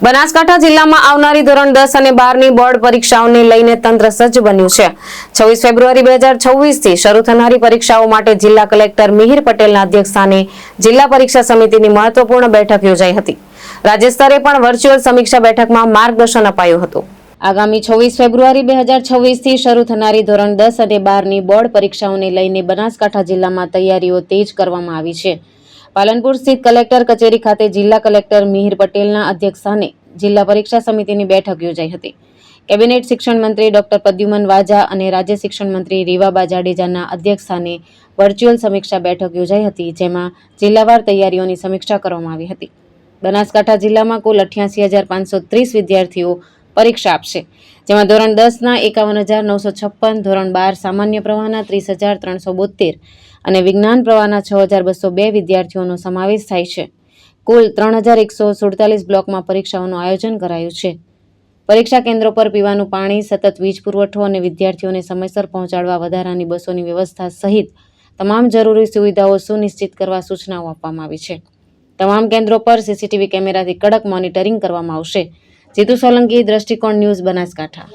બનાસકાંઠા જિલ્લામાં આવનારી ધોરણ 10 અને 12 ની બોર્ડ પરીક્ષાઓને લઈને તંત્ર સજ્જ બન્યું છે। 26 ફેબ્રુઆરી 2026 થી શરૂ થનારી પરીક્ષાઓ માટે જિલ્લા કલેક્ટર મિહિર પટેલના અધ્યક્ષસ્થાને જિલ્લા પરીક્ષા સમિતિની મહત્વપૂર્ણ બેઠક યોજાઈ હતી। રાજ્ય સ્તરે પણ વર્ચ્યુઅલ સમીક્ષા બેઠકમાં માર્ગદર્શન અપાયું હતું। આગામી 26 ફેબ્રુઆરી 2026 થી શરૂ થનારી ધોરણ 10 અને 12 ની બોર્ડ પરીક્ષાઓને લઈને બનાસકાંઠા જિલ્લામાં તૈયારીઓ તેજ કરવામાં આવી છે। પાલનપુર સ્થિત કલેક્ટર કચેરી ખાતે જિલ્લા કલેક્ટર મિહિર પટેલના અધ્યક્ષસ્થાને જિલ્લા પરીક્ષા સમિતિની બેઠક યોજાઈ હતી। કેબિનેટ શિક્ષણ મંત્રી ડોક્ટર પ્રદ્યુમન વાજા અને રાજ્ય શિક્ષણ મંત્રી રીવાબા જાડેજાના અધ્યક્ષસ્થાને વર્ચ્યુઅલ સમીક્ષા બેઠક યોજાઈ હતી, જેમાં જિલ્લાવાર તૈયારીઓની સમીક્ષા કરવામાં આવી હતી। બનાસકાંઠા જિલ્લામાં કુલ 88,530 વિદ્યાર્થીઓ પરીક્ષા આપશે, જેમાં ધોરણ 10 ના 51,956, ધોરણ 12 સામાન્ય પ્રવાહના 30,372 અને વિજ્ઞાન પ્રવાહના 6,202 વિદ્યાર્થીઓનો સમાવેશ થાય છે। કુલ 3,147 બ્લોકમાં પરીક્ષાઓનું આયોજન કરાયું છે। પરીક્ષા કેન્દ્રો પર પીવાનું પાણી, સતત વીજ પુરવઠો અને વિદ્યાર્થીઓને સમયસર પહોંચાડવા વધારાની બસોની વ્યવસ્થા સહિત તમામ જરૂરી સુવિધાઓ સુનિશ્ચિત કરવા સૂચનાઓ આપવામાં આવી છે। તમામ કેન્દ્રો પર સીસીટીવી કેમેરાથી કડક મોનિટરિંગ કરવામાં આવશે। જીતુ સોલંકી, દ્રષ્ટિકોણ ન્યૂઝ, બનાસકાંઠા।